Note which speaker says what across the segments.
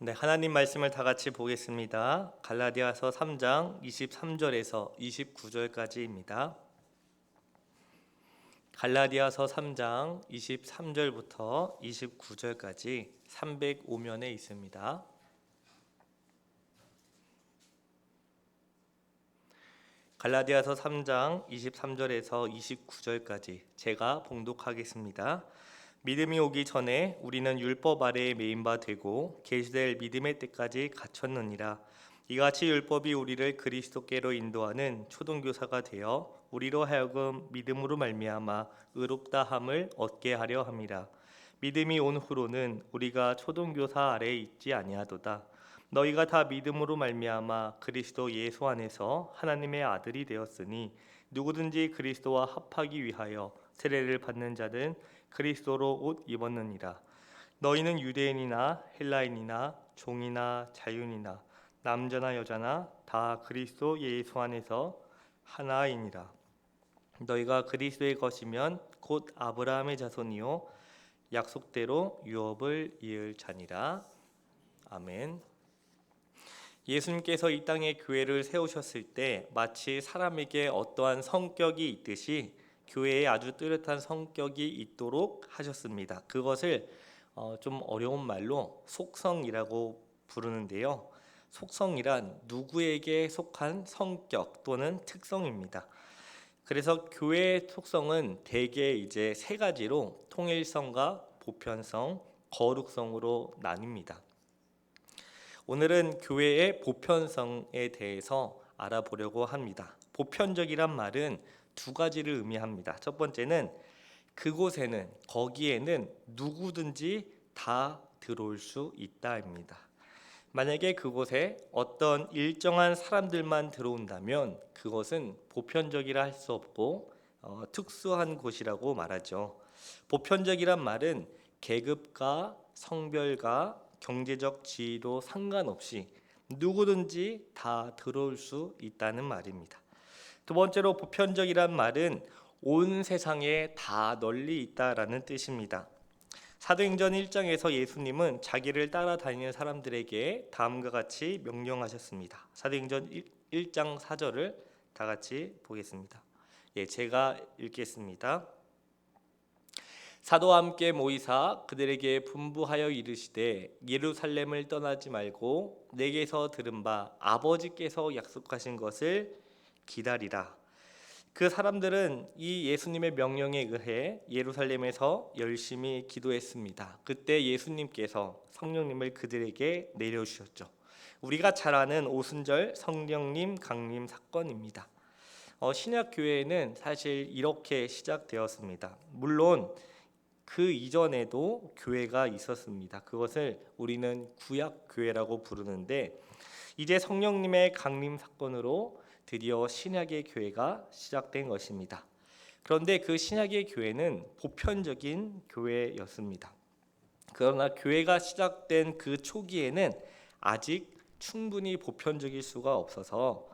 Speaker 1: 네, 하나님 말씀을 다 같이 보겠습니다. 갈라디아서 3장 23절에서 29절까지입니다. 갈라디아서 3장 23절부터 29절까지 305면에 있습니다. 갈라디아서 3장 23절에서 29절까지 제가 봉독하겠습니다. 믿음이 오기 전에 우리는 율법 아래에 매인 바 되고 계시될 믿음의 때까지 갇혔느니라. 이같이 율법이 우리를 그리스도께로 인도하는 초등교사가 되어 우리로 하여금 믿음으로 말미암아 의롭다함을 얻게 하려 함이라. 믿음이 온 후로는 우리가 초등교사 아래에 있지 아니하도다. 너희가 다 믿음으로 말미암아 그리스도 예수 안에서 하나님의 아들이 되었으니 누구든지 그리스도와 합하기 위하여 세례를 받는 자는 그리스도로 옷 입었느니라. 너희는 유대인이나 헬라인이나 종이나 자유인이나 남자나 여자나 다 그리스도 예수 안에서 하나이니라. 너희가 그리스도의 것이면 곧 아브라함의 자손이요 약속대로 유업을 이을 자니라. 아멘. 예수님께서 이 땅에 교회를 세우셨을 때 마치 사람에게 어떠한 성격이 있듯이 교회에 아주 뚜렷한 성격이 있도록 하셨습니다. 그것을 좀 어려운 말로 속성이라고 부르는데요. 속성이란 누구에게 속한 성격 또는 특성입니다. 그래서 교회의 속성은 대개 이제 세 가지로 통일성과 보편성, 거룩성으로 나뉩니다. 오늘은 교회의 보편성에 대해서 알아보려고 합니다. 보편적이란 말은 두 가지를 의미합니다. 첫 번째는 그곳에는 거기에는 누구든지 다 들어올 수 있다입니다. 만약에 그곳에 어떤 일정한 사람들만 들어온다면 그것은 보편적이라 할 수 없고 특수한 곳이라고 말하죠. 보편적이란 말은 계급과 성별과 경제적 지위로 상관없이 누구든지 다 들어올 수 있다는 말입니다. 두 번째로 보편적이란 말은 온 세상에 다 널리 있다라는 뜻입니다. 사도행전 1장에서 예수님은 자기를 따라다니는 사람들에게 다음과 같이 명령하셨습니다. 사도행전 1장 4절을 다 같이 보겠습니다. 제가 읽겠습니다. 사도와 함께 모이사 그들에게 분부하여 이르시되 예루살렘을 떠나지 말고 내게서 들은 바 아버지께서 약속하신 것을 기다리라. 그 사람들은 이 예수님의 명령에 의해 예루살렘에서 열심히 기도했습니다. 그때 예수님께서 성령님을 그들에게 내려주셨죠. 우리가 잘 아는 오순절 성령님 강림 사건입니다. 신약 교회는 사실 이렇게 시작되었습니다. 물론 그 이전에도 교회가 있었습니다. 그것을 우리는 구약 교회라고 부르는데 이제 성령님의 강림 사건으로 드디어 신약의 교회가 시작된 것입니다. 그런데 그 신약의 교회는 보편적인 교회였습니다. 그러나 교회가 시작된 그 초기에는 아직 충분히 보편적일 수가 없어서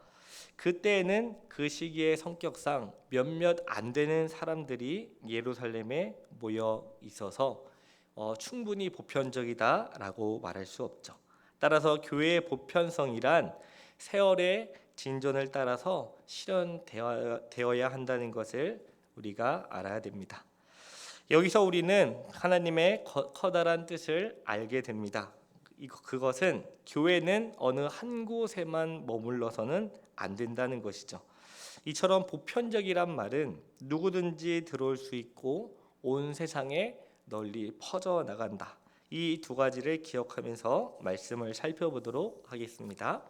Speaker 1: 그때에는 그 시기의 성격상 몇몇 안 되는 사람들이 예루살렘에 모여 있어서 충분히 보편적이다라고 말할 수 없죠. 따라서 교회의 보편성이란 세월의 진전을 따라서 실현되어야 한다는 것을 우리가 알아야 됩니다. 여기서 우리는 하나님의 커다란 뜻을 알게 됩니다. 그것은 교회는 어느 한 곳에만 머물러서는 안 된다는 것이죠. 이처럼 보편적이란 말은 누구든지 들어올 수 있고 온 세상에 널리 퍼져 나간다. 이 두 가지를 기억하면서 말씀을 살펴보도록 하겠습니다.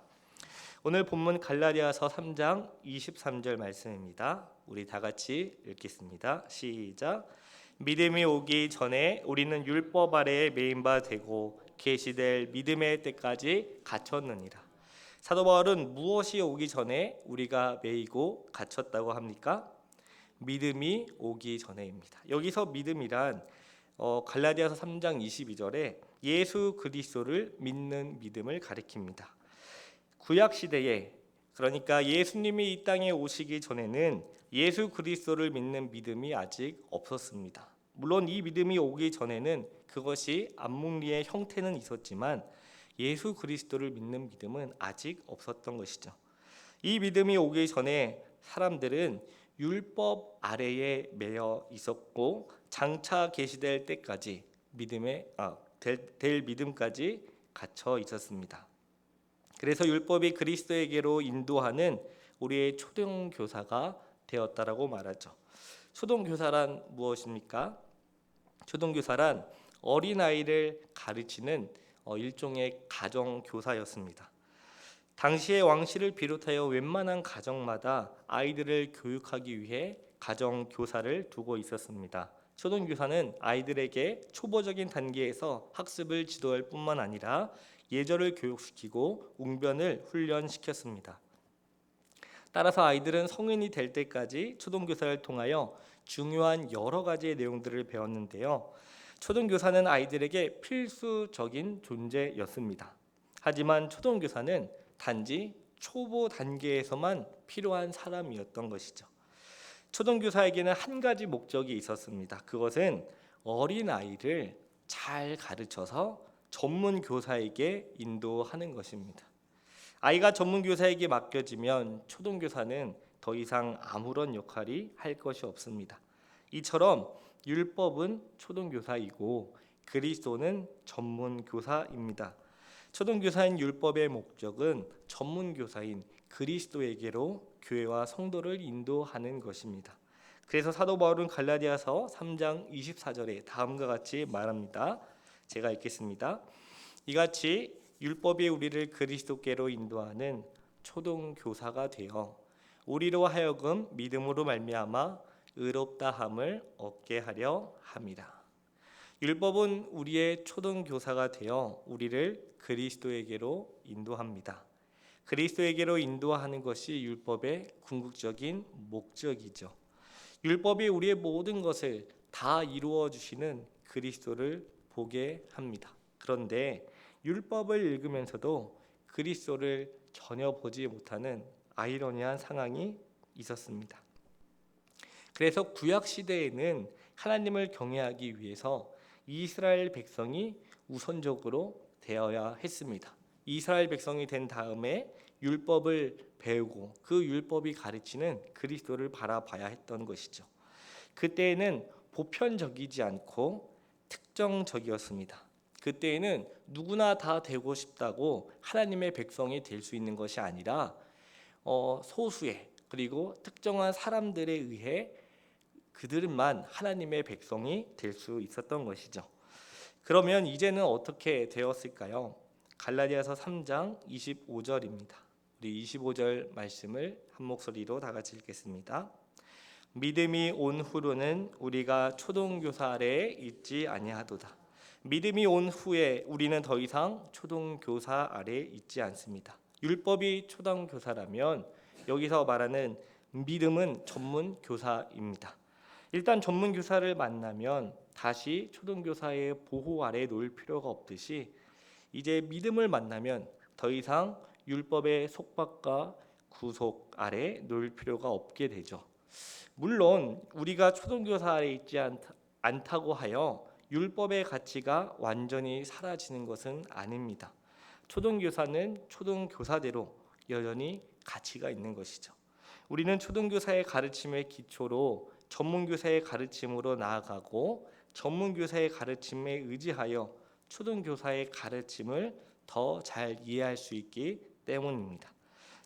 Speaker 1: 오늘 본문 갈라디아서 3장 23절 말씀입니다. 우리 다 같이 읽겠습니다. 시작. 믿음이 오기 전에 우리는 율법 아래에 매인 바 되고 계시될 믿음의 때까지 갇혔느니라. 사도 바울은 무엇이 오기 전에 우리가 매이고 갇혔다고 합니까? 믿음이 오기 전에입니다. 여기서 믿음이란 갈라디아서 3장 22절에 예수 그리스도를 믿는 믿음을 가리킵니다. 구약 시대에, 그러니까 예수님이 이 땅에 오시기 전에는 예수 그리스도를 믿는 믿음이 아직 없었습니다. 물론 이 믿음이 오기 전에는 그것이 암묵리의 형태는 있었지만 예수 그리스도를 믿는 믿음은 아직 없었던 것이죠. 이 믿음이 오기 전에 사람들은 율법 아래에 매여 있었고 장차 계시될 때까지 될 믿음까지 갇혀 있었습니다. 그래서 율법이 그리스도에게로 인도하는 우리의 초등교사가 되었다라고 말하죠. 초등교사란 무엇입니까? 초등교사란 어린아이를 가르치는 일종의 가정교사였습니다. 당시의 왕실을 비롯하여 웬만한 가정마다 아이들을 교육하기 위해 가정교사를 두고 있었습니다. 초등교사는 아이들에게 초보적인 단계에서 학습을 지도할 뿐만 아니라 예절을 교육시키고 웅변을 훈련시켰습니다. 따라서 아이들은 성인이 될 때까지 초등교사를 통하여 중요한 여러 가지의 내용들을 배웠는데요. 초등교사는 아이들에게 필수적인 존재였습니다. 하지만 초등교사는 단지 초보 단계에서만 필요한 사람이었던 것이죠. 초등교사에게는 한 가지 목적이 있었습니다. 그것은 어린아이를 잘 가르쳐서 전문 교사에게 인도하는 것입니다. 아이가 전문 교사에게 맡겨지면 초등교사는 더 이상 아무런 역할이 할 것이 없습니다. 이처럼 율법은 초등교사이고 그리스도는 전문 교사입니다. 초등교사인 율법의 목적은 전문 교사인 그리스도에게로 교회와 성도를 인도하는 것입니다. 그래서 사도 바울은 갈라디아서 3장 24절에 다음과 같이 말합니다. 제가 읽겠습니다. 이같이 율법이 우리를 그리스도께로 인도하는 초등교사가 되어 우리로 하여금 믿음으로 말미암아 의롭다함을 얻게 하려 함이라. 율법은 우리의 초등교사가 되어 우리를 그리스도에게로 인도합니다. 그리스도에게로 인도하는 것이 율법의 궁극적인 목적이죠. 율법이 우리의 모든 것을 다 이루어 주시는 그리스도를 보게 합니다. 그런데 율법을 읽으면서도 그리스도를 전혀 보지 못하는 아이러니한 상황이 있었습니다. 그래서 구약 시대에는 하나님을 경외하기 위해서 이스라엘 백성이 우선적으로 되어야 했습니다. 이스라엘 백성이 된 다음에 율법을 배우고 그 율법이 가르치는 그리스도를 바라봐야 했던 것이죠. 그때에는 보편적이지 않고 특정적이었습니다. 그때에는 누구나 다 되고 싶다고 하나님의 백성이 될 수 있는 것이 아니라 소수의 그리고 특정한 사람들에 의해 그들만 하나님의 백성이 될 수 있었던 것이죠. 그러면 이제는 어떻게 되었을까요? 갈라디아서 3장 25절입니다. 우리 25절 말씀을 한 목소리로 다 같이 읽겠습니다. 믿음이 온 후로는 우리가 초등교사 아래에 있지 아니하도다. 믿음이 온 후에 우리는 더 이상 초등교사 아래에 있지 않습니다. 율법이 초등교사라면 여기서 말하는 믿음은 전문교사입니다. 일단 전문교사를 만나면 다시 초등교사의 보호 아래 놓일 필요가 없듯이 이제 믿음을 만나면 더 이상 율법의 속박과 구속 아래 놓일 필요가 없게 되죠. 물론 우리가 초등교사 아래 있지 않다고 하여 율법의 가치가 완전히 사라지는 것은 아닙니다. 초등교사는 초등교사대로 여전히 가치가 있는 것이죠. 우리는 초등교사의 가르침의 기초로 전문교사의 가르침으로 나아가고 전문교사의 가르침에 의지하여 초등교사의 가르침을 더 잘 이해할 수 있기 때문입니다.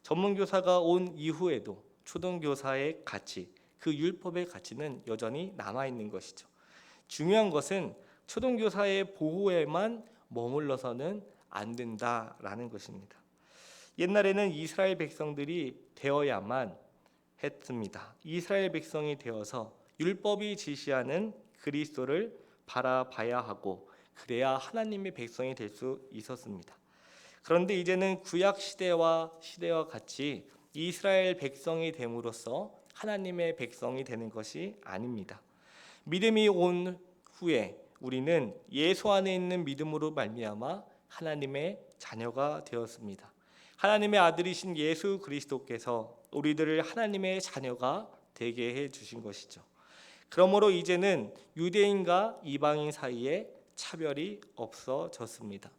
Speaker 1: 전문교사가 온 이후에도 초등교사의 가치, 그 율법의 가치는 여전히 남아있는 것이죠. 중요한 것은 초등교사의 보호에만 머물러서는 안 된다라는 것입니다. 옛날에는 이스라엘 백성들이 되어야만 했습니다. 이스라엘 백성이 되어서 율법이 지시하는 그리스도를 바라봐야 하고 그래야 하나님의 백성이 될 수 있었습니다. 그런데 이제는 구약 시대와 같이 이스라엘 백성이 됨으로써 하나님의 백성이 되는 것이 아닙니다. 믿음이 온 후에 우리는 예수 안에 있는 믿음으로 말미암아 하나님의 자녀가 되었습니다. 하나님의 아들이신 예수 그리스도께서 우리들을 하나님의 자녀가 되게 해 주신 것이죠. 그러므로 이제는 유대인과 이방인 사이에 차별이 없어졌습니다.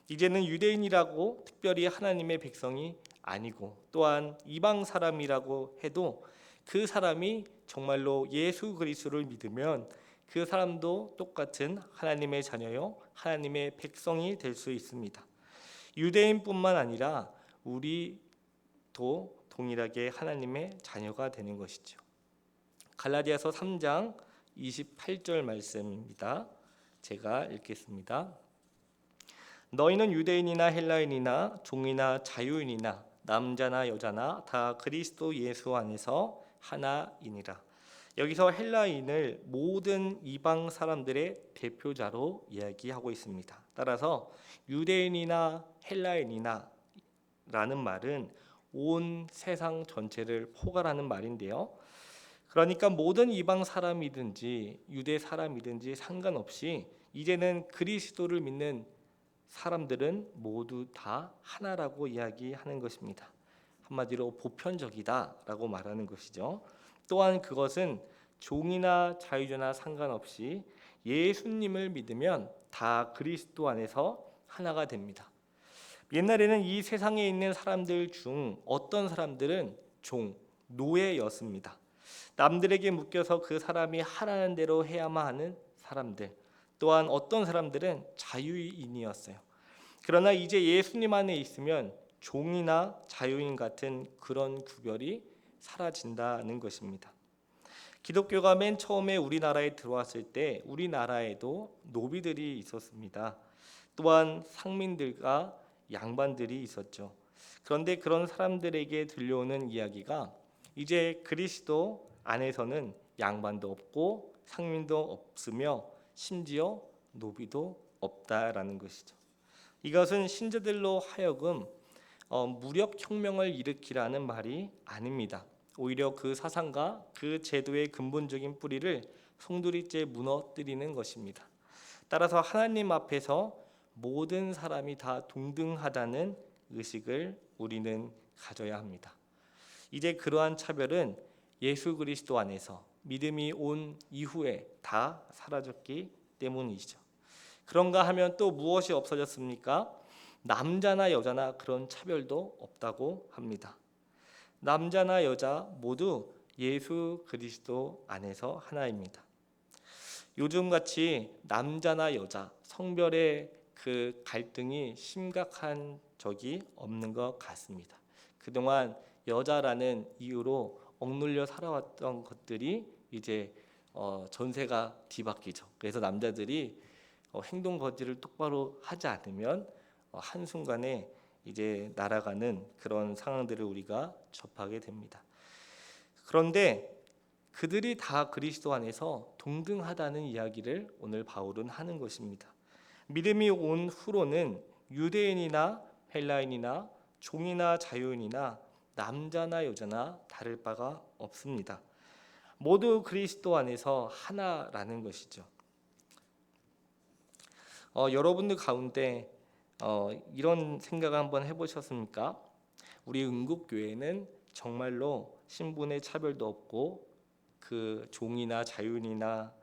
Speaker 1: 이제는 유대인이라고 특별히 하나님의 백성이 아니고 또한 이방 사람이라고 해도 그 사람이 정말로 예수 그리스도를 믿으면 그 사람도 똑같은 하나님의 자녀요 하나님의 백성이 될 수 있습니다. 유대인뿐만 아니라 우리도 동일하게 하나님의 자녀가 되는 것이죠. 갈라디아서 3장 28절 말씀입니다. 제가 읽겠습니다. 너희는 유대인이나 헬라인이나 종이나 자유인이나 남자나 여자나 다 그리스도 예수 안에서 하나이니라. 여기서 헬라인을 모든 이방 사람들의 대표자로 이야기하고 있습니다. 따라서 유대인이나 헬라인이나 라는 말은 온 세상 전체를 포괄하는 말인데요. 그러니까 모든 이방 사람이든지 유대 사람이든지 상관없이 이제는 그리스도를 믿는 사람들은 모두 다 하나라고 이야기하는 것입니다. 한마디로 보편적이다라고 말하는 것이죠. 또한 그것은 종이나 자유자나 상관없이 예수님을 믿으면 다 그리스도 안에서 하나가 됩니다. 옛날에는 이 세상에 있는 사람들 중 어떤 사람들은 종, 노예였습니다. 남들에게 묶여서 그 사람이 하라는 대로 해야만 하는 사람들, 또한 어떤 사람들은 자유인이었어요. 그러나 이제 예수님 안에 있으면 종이나 자유인 같은 그런 구별이 사라진다는 것입니다. 기독교가 맨 처음에 우리나라에 들어왔을 때 우리나라에도 노비들이 있었습니다. 또한 상민들과 양반들이 있었죠. 그런데 그런 사람들에게 들려오는 이야기가 이제 그리스도 안에서는 양반도 없고 상민도 없으며 심지어 노비도 없다라는 것이죠. 이것은 신자들로 하여금 무력혁명을 일으키라는 말이 아닙니다. 오히려 그 사상과 그 제도의 근본적인 뿌리를 송두리째 무너뜨리는 것입니다. 따라서 하나님 앞에서 모든 사람이 다 동등하다는 의식을 우리는 가져야 합니다. 이제 그러한 차별은 예수 그리스도 안에서 믿음이 온 이후에 다 사라졌기 때문이죠. 그런가 하면 또 무엇이 없어졌습니까? 남자나 여자나 그런 차별도 없다고 합니다. 남자나 여자 모두 예수 그리스도 안에서 하나입니다. 요즘같이 남자나 여자 성별의 그 갈등이 심각한 적이 없는 것 같습니다. 그동안 여자라는 이유로 억눌려 살아왔던 것들이 이제 전세가 뒤바뀌죠. 그래서 남자들이 행동 거지를 똑바로 하지 않으면 한순간에 이제 날아가는 그런 상황들을 우리가 접하게 됩니다. 그런데 그들이 다 그리스도 안에서 동등하다는 이야기를 오늘 바울은 하는 것입니다. 믿음이 온 후로는 유대인이나 헬라인이나 종이나 자유인이나 남자나 여자나 다를 바가 없습니다. 모두 그리스도 안에서 하나라는 것이죠. 여러분들 가운데 이런 생각을 한번 해보셨습니까? 우리 응급교회는 정말로 신분의 차별도 없고 그 종이나 자유인이나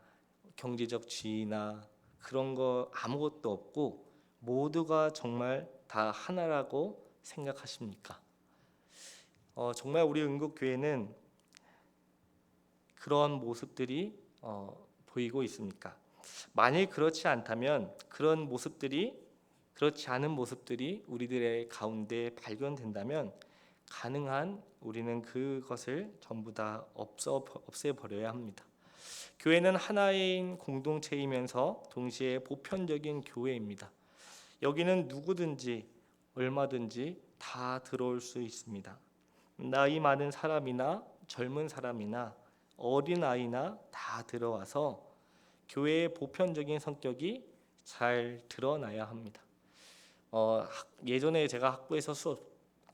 Speaker 1: 경제적 지위나 그런 거 아무것도 없고 모두가 정말 다 하나라고 생각하십니까? 정말 우리 응급교회는 그런 모습들이 보이고 있습니까? 만일 그렇지 않다면 그렇지 않은 모습들이 우리들의 가운데 발견된다면 가능한 우리는 그것을 전부 다 없애버려야 합니다. 교회는 하나인 공동체이면서 동시에 보편적인 교회입니다. 여기는 누구든지 얼마든지 다 들어올 수 있습니다. 나이 많은 사람이나 젊은 사람이나 어린아이나 다 들어와서 교회의 보편적인 성격이 잘 드러나야 합니다. 예전에 제가 학부에서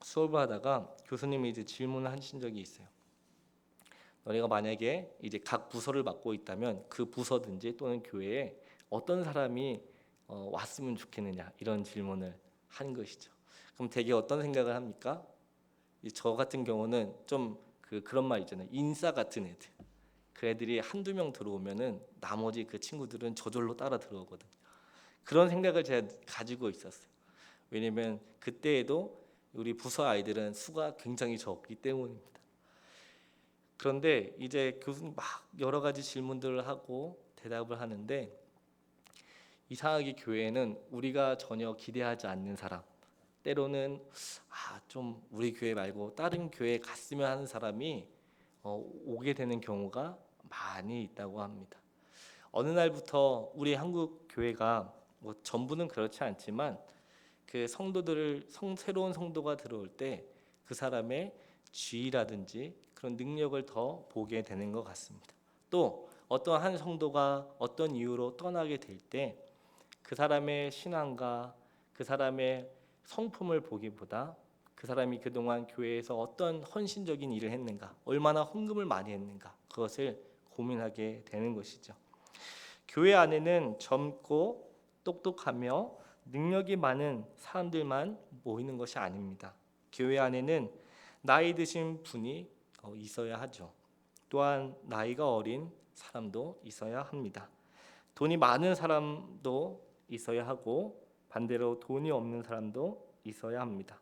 Speaker 1: 수업을 하다가 교수님이 이제 질문을 하신 적이 있어요. 너네가 만약에 이제 각 부서를 맡고 있다면 그 부서든지 또는 교회에 어떤 사람이 왔으면 좋겠느냐 이런 질문을 하는 것이죠. 그럼 대개 어떤 생각을 합니까? 저 같은 경우는 좀 그런 말 있잖아요. 인싸 같은 애들. 그 애들이 한두 명 들어오면은 나머지 그 친구들은 저절로 따라 들어오거든요. 그런 생각을 제가 가지고 있었어요. 왜냐하면 그때에도 우리 부서 아이들은 수가 굉장히 적기 때문입니다. 그런데 이제 교수님 막 여러 가지 질문들을 하고 대답을 하는데 이상하게 교회에는 우리가 전혀 기대하지 않는 사람, 때로는 좀 우리 교회 말고 다른 교회에 갔으면 하는 사람이 오게 되는 경우가 많이 있다고 합니다. 어느 날부터 우리 한국 교회가 뭐 전부는 그렇지 않지만 그 새로운 성도가 들어올 때 그 사람의 지위라든지 그런 능력을 더 보게 되는 것 같습니다. 또 어떤 한 성도가 어떤 이유로 떠나게 될 때 그 사람의 신앙과 그 사람의 성품을 보기보다 그 사람이 그동안 교회에서 어떤 헌신적인 일을 했는가, 얼마나 헌금을 많이 했는가, 그것을 고민하게 되는 것이죠. 교회 안에는 젊고 똑똑하며 능력이 많은 사람들만 모이는 것이 아닙니다. 교회 안에는 나이 드신 분이 있어야 하죠. 또한 나이가 어린 사람도 있어야 합니다. 돈이 많은 사람도 있어야 하고 반대로 돈이 없는 사람도 있어야 합니다.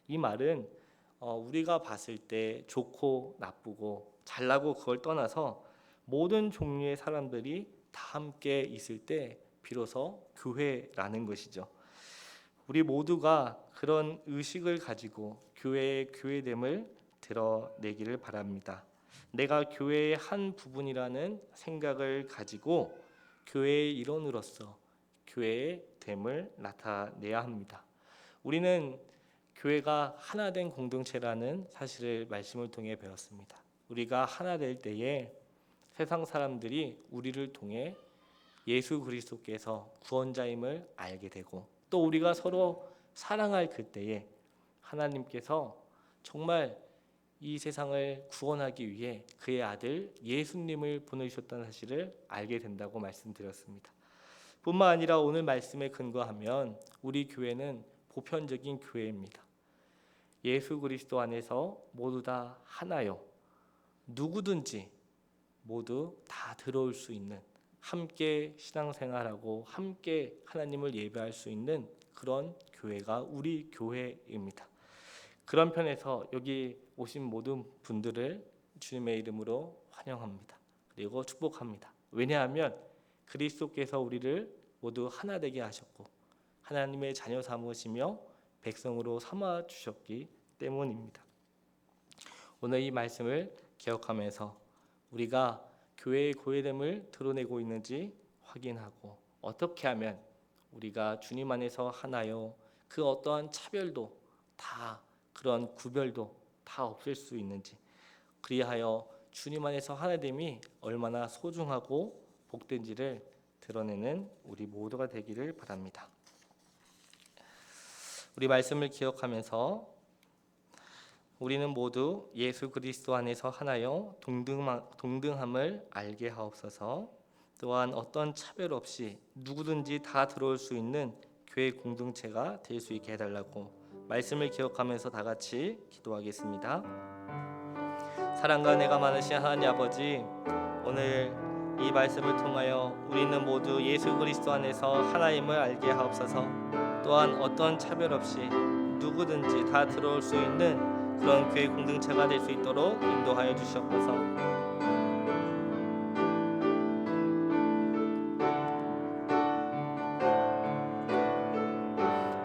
Speaker 1: 이 말은 우리가 봤을 때 좋고 나쁘고 잘나고 그걸 떠나서 모든 종류의 사람들이 다 함께 있을 때 비로소 교회라는 것이죠. 우리 모두가 그런 의식을 가지고 교회의 교회됨을 드러내기를 바랍니다. 내가 교회의 한 부분이라는 생각을 가지고 교회의 일원으로서 교회의 됨을 나타내야 합니다. 우리는 교회가 하나된 공동체라는 사실을 말씀을 통해 배웠습니다. 우리가 하나 될 때에 세상 사람들이 우리를 통해 예수 그리스도께서 구원자임을 알게 되고 또 우리가 서로 사랑할 그때에 하나님께서 정말 이 세상을 구원하기 위해 그의 아들 예수님을 보내주셨다는 사실을 알게 된다고 말씀드렸습니다. 뿐만 아니라 오늘 말씀에 근거하면 우리 교회는 보편적인 교회입니다. 예수 그리스도 안에서 모두 다 하나요. 누구든지 모두 다 들어올 수 있는, 함께 신앙생활하고 함께 하나님을 예배할 수 있는 그런 교회가 우리 교회입니다. 그런 편에서 여기 오신 모든 분들을 주님의 이름으로 환영합니다. 그리고 축복합니다. 왜냐하면 그리스도께서 우리를 모두 하나 되게 하셨고 하나님의 자녀 삼으시며 백성으로 삼아 주셨기 때문입니다. 오늘 이 말씀을 기억하면서 우리가 교회의 교회됨을 드러내고 있는지 확인하고 어떻게 하면 우리가 주님 안에서 하나요, 그 어떠한 차별도 다 그런 구별도 다 없앨 수 있는지, 그리하여 주님 안에서 하나됨이 얼마나 소중하고 복된지를 드러내는 우리 모두가 되기를 바랍니다. 우리 말씀을 기억하면서 우리는 모두 예수 그리스도 안에서 하나요 동등함을 알게 하옵소서. 또한 어떤 차별 없이 누구든지 다 들어올 수 있는 교회 공동체가 될 수 있게 해달라고 말씀을 기억하면서 다 같이 기도하겠습니다. 사랑과 은혜가 많으신 하나님 아버지, 오늘 이 말씀을 통하여 우리는 모두 예수 그리스도 안에서 하나임을 알게 하옵소서. 또한 어떤 차별 없이 누구든지 다 들어올 수 있는 그런 교회 공동체가 될 수 있도록 인도하여 주시옵소서.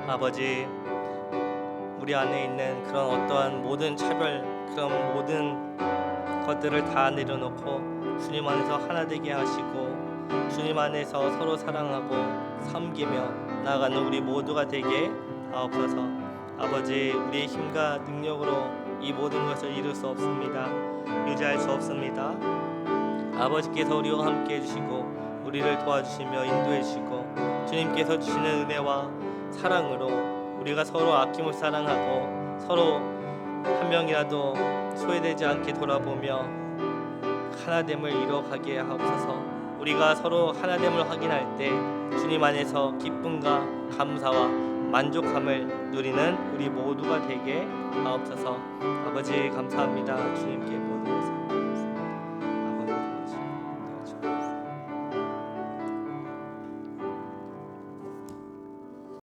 Speaker 1: 아버지, 우리 안에 있는 그런 어떠한 모든 차별, 그런 모든 것들을 다 내려놓고 주님 안에서 하나 되게 하시고 주님 안에서 서로 사랑하고 섬기며 나아가는 우리 모두가 되게 하옵소서. 아버지, 우리의 힘과 능력으로 이 모든 것을 이룰 수 없습니다. 유지할 수 없습니다. 아버지께서 우리와 함께 해주시고 우리를 도와주시며 인도해 주시고 주님께서 주시는 은혜와 사랑으로 우리가 서로 아낌없이 사랑하고 서로 한 명이라도 소외되지 않게 돌아보며 하나됨을 이뤄가게 하옵소서. 우리가 서로 하나됨을 확인할 때 주님 안에서 기쁨과 감사와 만족함을 누리는 우리 모두가 되게 하옵소서. 아버지 감사합니다. 주님께